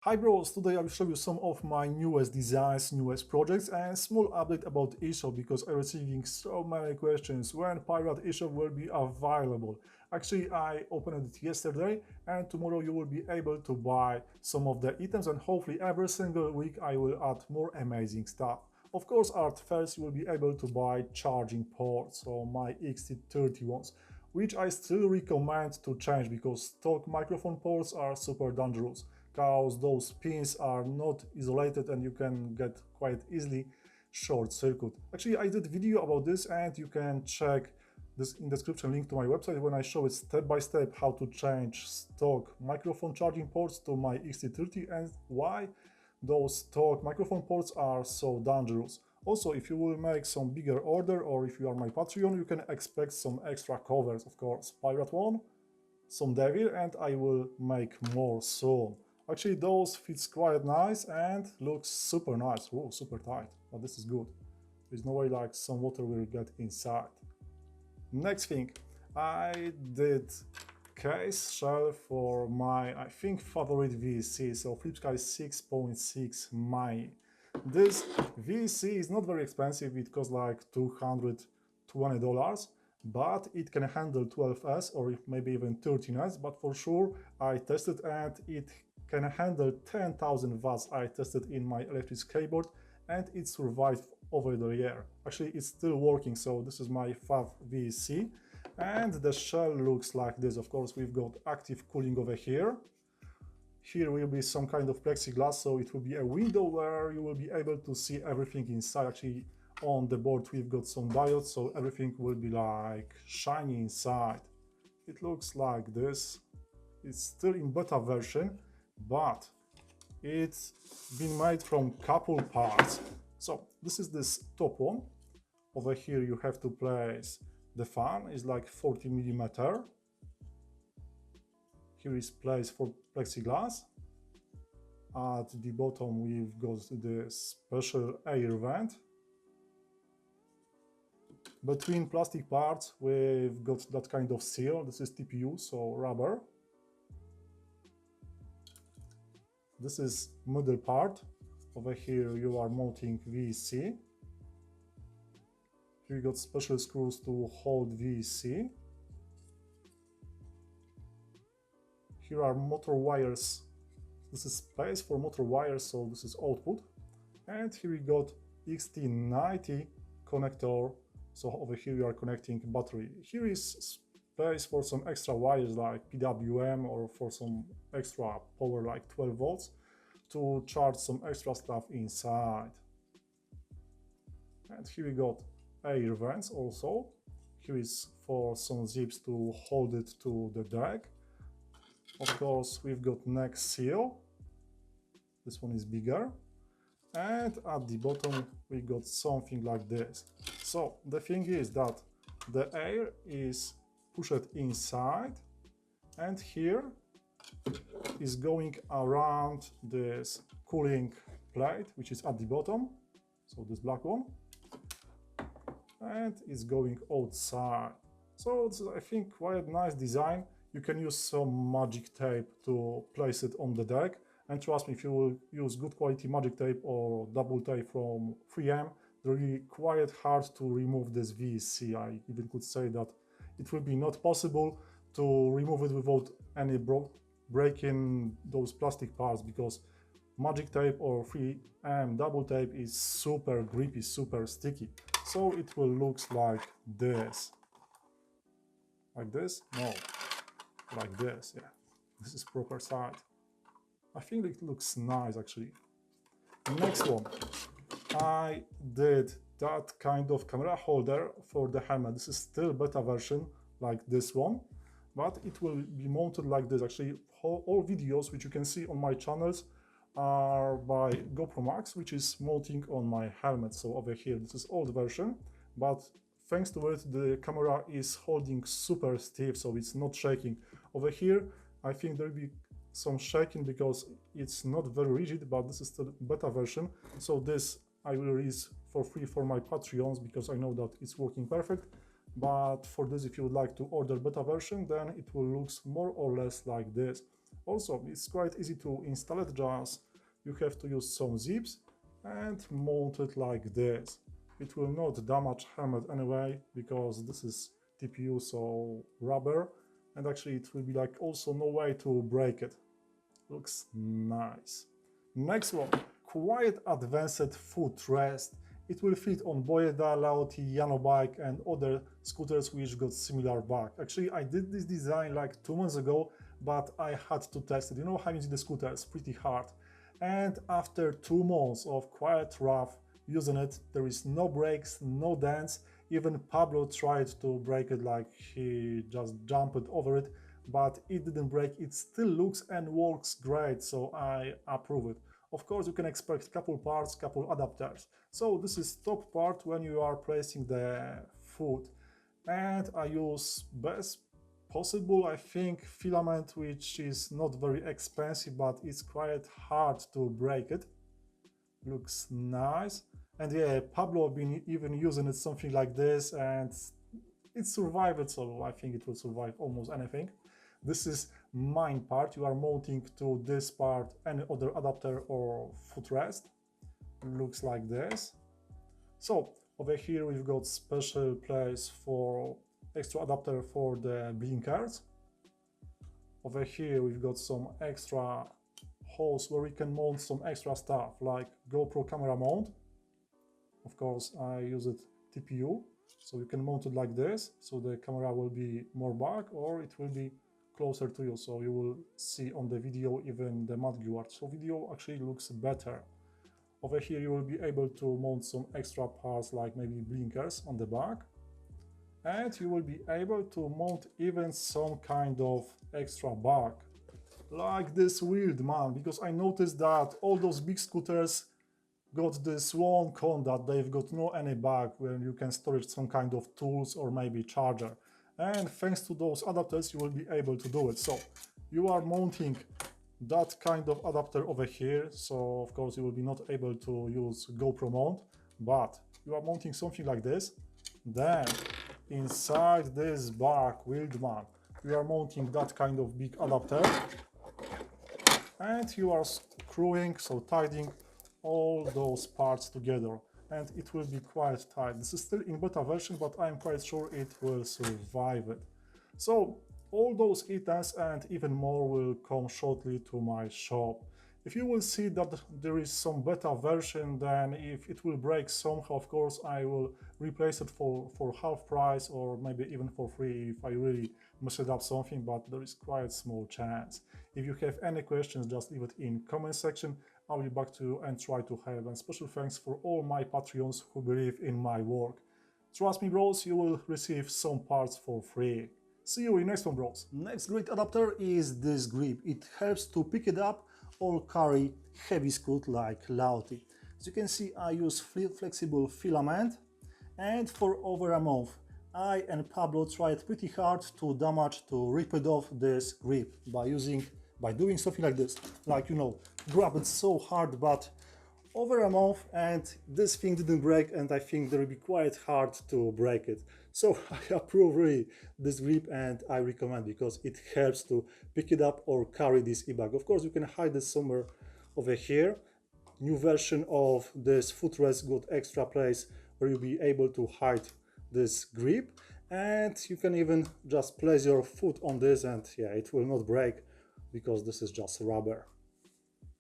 Hi bros, today I will show you some of my newest designs, newest projects and small update about Eshop because I'm receiving so many questions when Pirate Eshop will be available. Actually, I opened it yesterday and tomorrow you will be able to buy some of the items and hopefully every single week I will add more amazing stuff. Of course, at first you will be able to buy charging ports, so my XT30 ones, which I still recommend to change because stock microphone ports are super dangerous because those pins are not isolated and you can get quite easily short circuit. Actually, I did video about this and you can check this in description link to my website when I show it step by step how to change stock microphone charging ports to my XT30 and why those stock microphone ports are so dangerous. Also, if you will make some bigger order or if you are my Patreon, you can expect some extra covers, of course. Pirate one, some Devil, and I will make more soon. Actually, those fits quite nice and looks super nice. Whoa, super tight, but this is good. There's no way like some water will get inside. Next thing, I did case shell for my, I think, favorite VSC, so FlipSky 6.6 Mini. This VSC is not very expensive, it costs like $220, but it can handle 12S or maybe even 13S, but for sure I tested and it can handle 10,000 watts. I tested in my electric skateboard and it survived over the year. Actually, it's still working, so this is my FAV VSC and the shell looks like this. Of course, we've got active cooling over here. Here will be some kind of plexiglass, so it will be a window where you will be able to see everything inside. Actually, on the board we've got some diodes, so everything will be like shiny inside. It looks like this. It's still in beta version, but it's been made from couple parts. So this is this top one. Over here you have to place the fan, is like 40 millimeter. Here is place for plexiglass. At the bottom we've got the special air vent. Between plastic parts we've got that kind of seal. This is TPU, so rubber. This is middle part. Over here you are mounting VSC. Here you got special screws to hold VSC. Here are motor wires. This is space for motor wires, so this is output. And here we got XT90 connector. So over here you are connecting battery. Here is space for some extra wires like PWM or for some extra power like 12 volts to charge some extra stuff inside. And here we got air vents also. Here is for some zips to hold it to the deck. Of course, we've got neck seal. This one is bigger. And at the bottom, we got something like this. So the thing is that the air is pushed inside, and here is going around this cooling plate, which is at the bottom. So this black one. And it's going outside. So it's, I think, quite a nice design. You can use some magic tape to place it on the deck. And trust me, if you will use good quality magic tape or double tape from 3M, it will be quite hard to remove this VSC. I even could say that it will be not possible to remove it without any breaking those plastic parts, because magic tape or 3M double tape is super grippy, super sticky. So it will look like this. Like this? No. Like this, yeah. This is proper side. I think it looks nice actually. Next one. I did that kind of camera holder for the helmet. This is still beta version like this one, but it will be mounted like this. Actually, all videos which you can see on my channels are by GoPro Max, which is mounting on my helmet. So over here, this is old version, but thanks to it, the camera is holding super stiff, so it's not shaking. Over here, I think there will be some shaking because it's not very rigid, but this is still beta version. So this I will release for free for my Patreons because I know that it's working perfect. But for this, if you would like to order beta version, then it will look more or less like this. Also, it's quite easy to install it, just you have to use some zips and mount it like this. It will not damage helmet anyway, because this is TPU, so rubber, and actually it will be like also no way to break it. Looks nice. Next one, quite advanced footrest. It will fit on Boyeda, Laoti, Yano bike and other scooters which got similar back. Actually, I did this design like 2 months ago, but I had to test it. You know how using the scooter, it's pretty hard. And after 2 months of quite rough using it, there is no breaks, no dents. Even Pablo tried to break it, like he just jumped over it, but it didn't break. It still looks and works great, so I approve it. Of course, you can expect couple parts, couple adapters. So this is top part when you are placing the foot. And I use best possible, I think, filament, which is not very expensive, but it's quite hard to break it. Looks nice. And yeah, Pablo been even using it something like this, and it survived, so I think it will survive almost anything. This is main part. You are mounting to this part any other adapter or footrest. Looks like this. So over here we've got special place for extra adapter for the blinkers. Over here we've got some extra holes where we can mount some extra stuff like GoPro camera mount. Of course, I use it TPU, so you can mount it like this, so the camera will be more back or it will be closer to you, so you will see on the video even the mud guard. So video actually looks better. Over here you will be able to mount some extra parts like maybe blinkers on the back, and you will be able to mount even some kind of extra bag like this wheeled man, because I noticed that all those big scooters got this one con that they've got no any bag where you can store some kind of tools or maybe charger. And thanks to those adapters, you will be able to do it. So you are mounting that kind of adapter over here. So of course you will be not able to use GoPro mount, but you are mounting something like this. Then inside this bag wheeled man, you are mounting that kind of big adapter, and you are screwing, so tightening all those parts together, and it will be quite tight. This is still in beta version, but I'm quite sure it will survive it. So all those items and even more will come shortly to my shop. If you will see that there is some beta version, then if it will break somehow, of course I will replace it for half price or maybe even for free if I really mess it up something, but there is quite small chance. If you have any questions, just leave it in comment section. I'll be back to you and try to help. And special thanks for all my Patreons who believe in my work. Trust me, bros, you will receive some parts for free. See you in next one, bros. Next great adapter is this grip. It helps to pick it up or carry heavy scoot like Laoti. As you can see, I use flexible filament, and for over a month I and Pablo tried pretty hard to rip it off this grip by doing something like this, like, you know, grab it so hard, but over a month and this thing didn't break, and I think it will be quite hard to break it. So I approve really this grip and I recommend, because it helps to pick it up or carry this e-bag. Of course you can hide it somewhere over here. New version of this footrest got extra place where you'll be able to hide this grip, and you can even just place your foot on this and yeah, it will not break because this is just rubber.